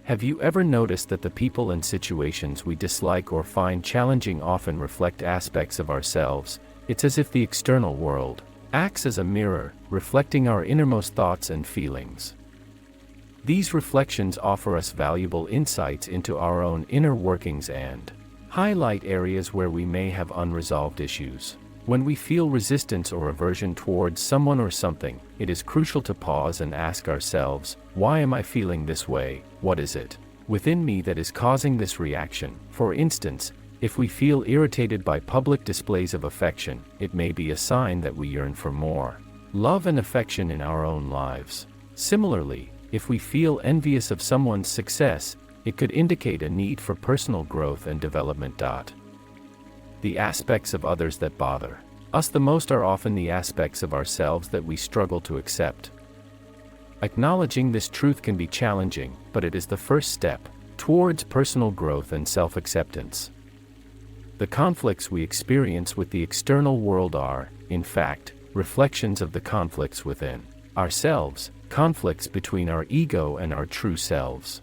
Have you ever noticed that the people and situations we dislike or find challenging often reflect aspects of ourselves? It's as if the external world acts as a mirror, reflecting our innermost thoughts and feelings. These reflections offer us valuable insights into our own inner workings and highlight areas where we may have unresolved issues. When we feel resistance or aversion towards someone or something, it is crucial to pause and ask ourselves, why am I feeling this way? What is it within me that is causing this reaction? For instance, if we feel irritated by public displays of affection, it may be a sign that we yearn for more love and affection in our own lives. Similarly, if we feel envious of someone's success, it could indicate a need for personal growth and development. The aspects of others that bother us the most are often the aspects of ourselves that we struggle to accept. Acknowledging this truth can be challenging, but it is the first step towards personal growth and self-acceptance. The conflicts we experience with the external world are, in fact, reflections of the conflicts within ourselves, conflicts between our ego and our true selves.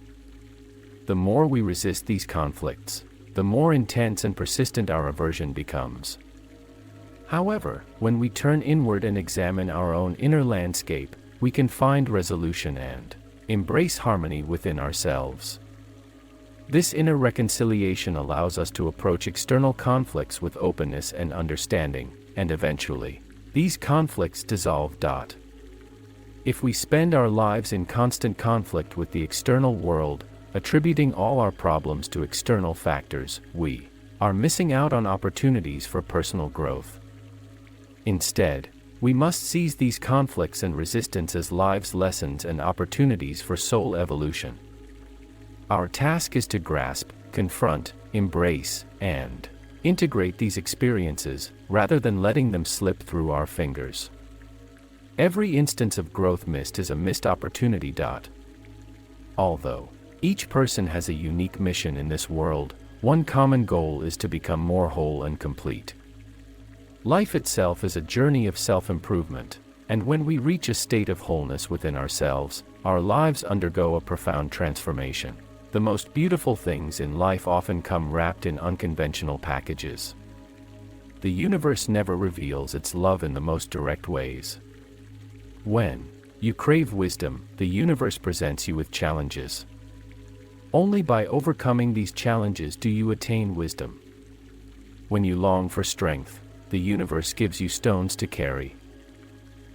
The more we resist these conflicts, the more intense and persistent our aversion becomes. However, when we turn inward and examine our own inner landscape, we can find resolution and embrace harmony within ourselves. This inner reconciliation allows us to approach external conflicts with openness and understanding, and eventually, these conflicts dissolve. If we spend our lives in constant conflict with the external world, attributing all our problems to external factors, we are missing out on opportunities for personal growth. Instead, we must seize these conflicts and resistance as life's lessons and opportunities for soul evolution. Our task is to grasp, confront, embrace, and integrate these experiences, rather than letting them slip through our fingers. Every instance of growth missed is a missed opportunity. Although each person has a unique mission in this world, one common goal is to become more whole and complete. Life itself is a journey of self-improvement, and when we reach a state of wholeness within ourselves, our lives undergo a profound transformation. The most beautiful things in life often come wrapped in unconventional packages. The universe never reveals its love in the most direct ways. When you crave wisdom, the universe presents you with challenges. Only by overcoming these challenges do you attain wisdom. When you long for strength, the universe gives you stones to carry.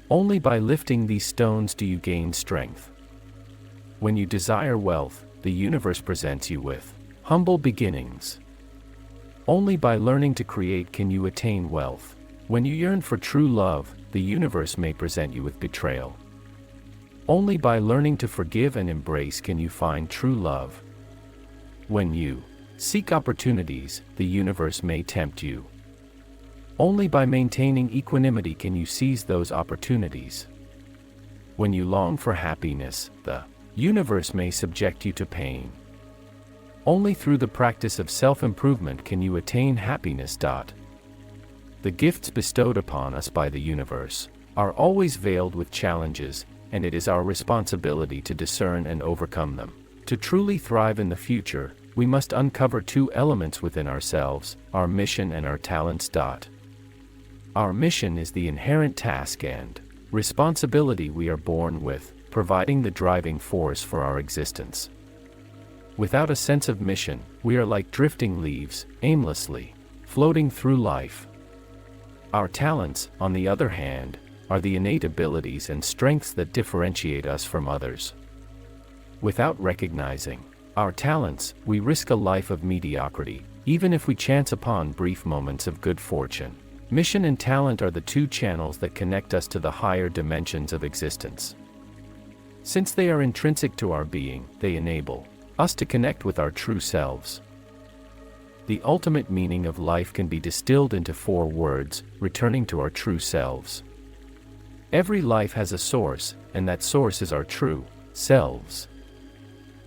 Only by lifting these stones do you gain strength. When you desire wealth, the universe presents you with humble beginnings. Only by learning to create can you attain wealth. When you yearn for true love, the universe may present you with betrayal. Only by learning to forgive and embrace can you find true love. When you seek opportunities, the universe may tempt you. Only by maintaining equanimity can you seize those opportunities. When you long for happiness, the universe may subject you to pain. Only through the practice of self-improvement can you attain happiness. The gifts bestowed upon us by the universe are always veiled with challenges, and it is our responsibility to discern and overcome them. To truly thrive in the future, we must uncover two elements within ourselves, our mission and our talents. Our mission is the inherent task and responsibility we are born with, providing the driving force for our existence. Without a sense of mission, we are like drifting leaves, aimlessly floating through life. Our talents, on the other hand, are the innate abilities and strengths that differentiate us from others. Without recognizing our talents, we risk a life of mediocrity, even if we chance upon brief moments of good fortune. Mission and talent are the two channels that connect us to the higher dimensions of existence. Since they are intrinsic to our being, they enable us to connect with our true selves. The ultimate meaning of life can be distilled into 4 words: returning to our true selves. Every life has a source, and that source is our true selves.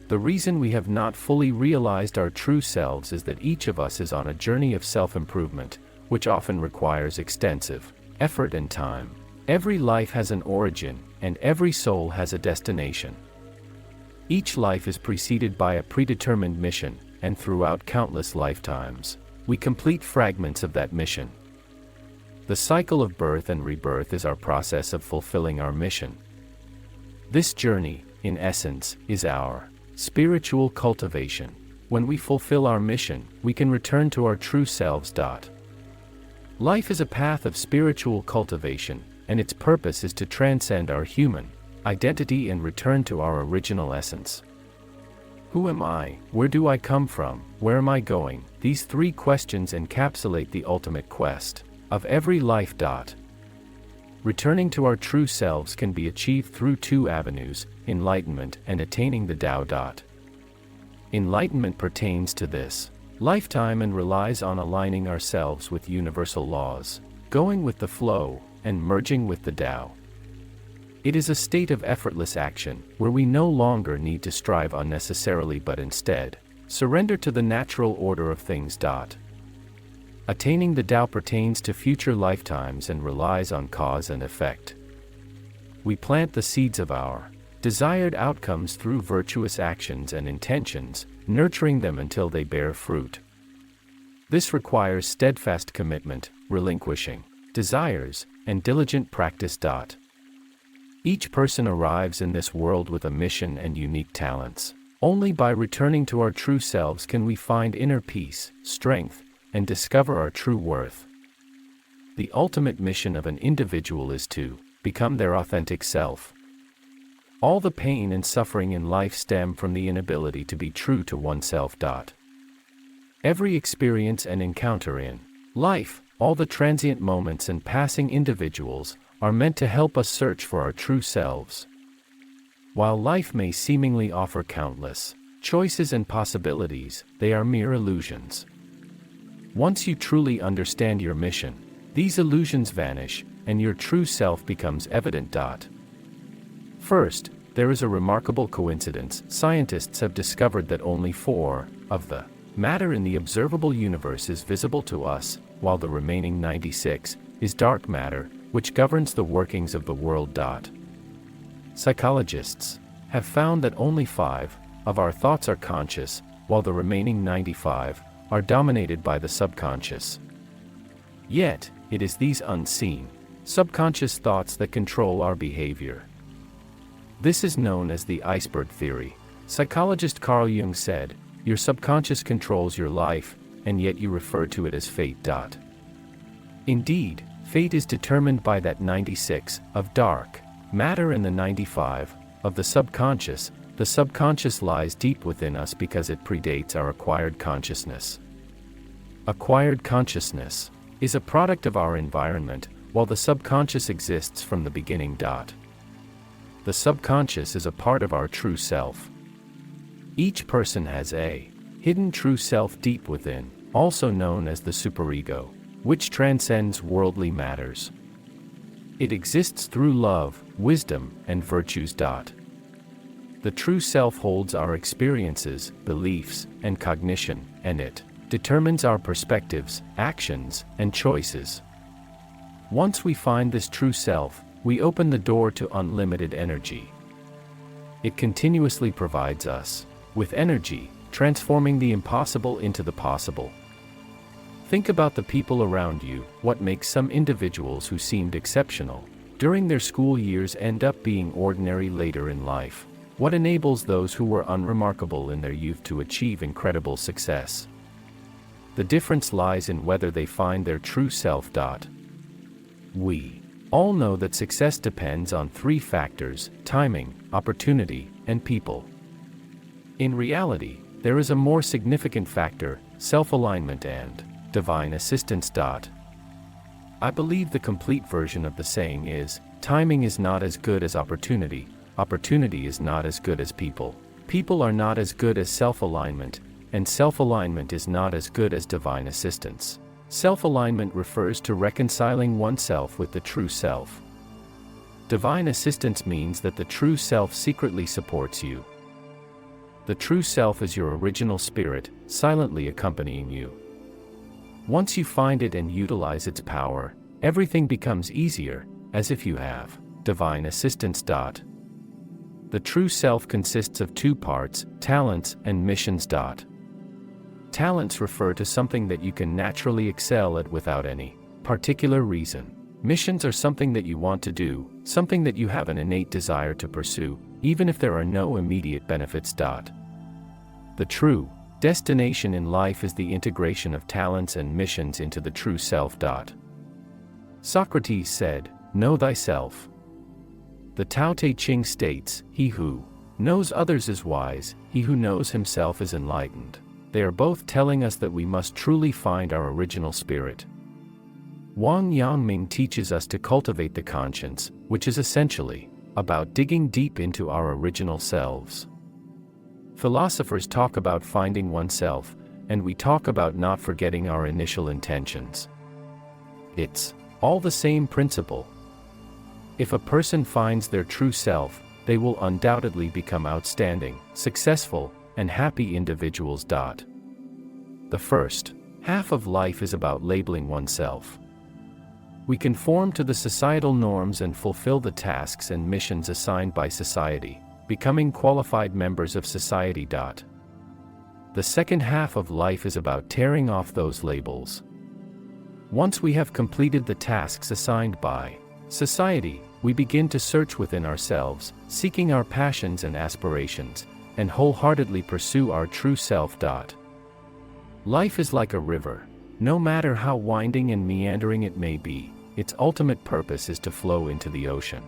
The reason we have not fully realized our true selves is that each of us is on a journey of self-improvement, which often requires extensive effort and time. Every life has an origin, and every soul has a destination. Each life is preceded by a predetermined mission, and throughout countless lifetimes, we complete fragments of that mission. The cycle of birth and rebirth is our process of fulfilling our mission. This journey, in essence, is our spiritual cultivation. When we fulfill our mission, we can return to our true selves. Life is a path of spiritual cultivation, and its purpose is to transcend our human identity and return to our original essence. Who am I? Where do I come from? Where am I going? These three questions encapsulate the ultimate quest of every life. Returning to our true selves can be achieved through two avenues: enlightenment and attaining the Tao. Enlightenment pertains to this lifetime and relies on aligning ourselves with universal laws, going with the flow, and merging with the Tao. It is a state of effortless action, where we no longer need to strive unnecessarily but instead surrender to the natural order of things. Attaining the Tao pertains to future lifetimes and relies on cause and effect. We plant the seeds of our desired outcomes through virtuous actions and intentions, nurturing them until they bear fruit. This requires steadfast commitment, relinquishing desires, and diligent practice. Each person arrives in this world with a mission and unique talents. Only by returning to our true selves can we find inner peace, strength, and discover our true worth. The ultimate mission of an individual is to become their authentic self. All the pain and suffering in life stem from the inability to be true to oneself. Every experience and encounter in life, all the transient moments and passing individuals, are meant to help us search for our true selves. While life may seemingly offer countless choices and possibilities, they are mere illusions. Once you truly understand your mission, these illusions vanish, and your true self becomes evident. First, there is a remarkable coincidence. Scientists have discovered that only 4 of the matter in the observable universe is visible to us, while the remaining 96 is dark matter, which governs the workings of the world. Psychologists have found that only 5 of our thoughts are conscious, while the remaining 95 are dominated by the subconscious. Yet, it is these unseen, subconscious thoughts that control our behavior. This is known as the iceberg theory. Psychologist Carl Jung said, "Your subconscious controls your life, and yet you refer to it as fate." Indeed, fate is determined by that 96 of dark matter and the 95 of the subconscious. The subconscious lies deep within us because it predates our acquired consciousness. Acquired consciousness is a product of our environment, while the subconscious exists from the beginning. The subconscious is a part of our true self. Each person has a hidden true self deep within, also known as the superego, which transcends worldly matters. It exists through love, wisdom, and virtues. The true self holds our experiences, beliefs, and cognition, and it determines our perspectives, actions, and choices. Once we find this true self, we open the door to unlimited energy. It continuously provides us with energy, transforming the impossible into the possible. Think about the people around you. What makes some individuals who seemed exceptional during their school years end up being ordinary later in life? What enables those who were unremarkable in their youth to achieve incredible success? The difference lies in whether they find their true self. We all know that success depends on 3 factors: timing, opportunity, and people. In reality, there is a more significant factor: self-alignment and divine assistance. I believe the complete version of the saying is, timing is not as good as opportunity, opportunity is not as good as people, people are not as good as self-alignment, and self-alignment is not as good as divine assistance. Self-alignment refers to reconciling oneself with the true self. Divine assistance means that the true self secretly supports you. The true self is your original spirit, silently accompanying you. Once you find it and utilize its power, everything becomes easier, as if you have divine assistance. The true self consists of two parts, talents and missions. Talents refer to something that you can naturally excel at without any particular reason. Missions are something that you want to do, something that you have an innate desire to pursue, even if there are no immediate benefits. The true destination in life is the integration of talents and missions into the true self. Socrates said, "Know thyself." The Tao Te Ching states, "He who knows others is wise, he who knows himself is enlightened." They are both telling us that we must truly find our original spirit. Wang Yangming teaches us to cultivate the conscience, which is essentially about digging deep into our original selves. Philosophers talk about finding oneself, and we talk about not forgetting our initial intentions. It's all the same principle. If a person finds their true self, they will undoubtedly become outstanding, successful, and happy individuals. The first half of life is about labeling oneself. We conform to the societal norms and fulfill the tasks and missions assigned by society, becoming qualified members of society. The second half of life is about tearing off those labels. Once we have completed the tasks assigned by society, we begin to search within ourselves, seeking our passions and aspirations, and wholeheartedly pursue our true self. Life is like a river. No matter how winding and meandering it may be, its ultimate purpose is to flow into the ocean.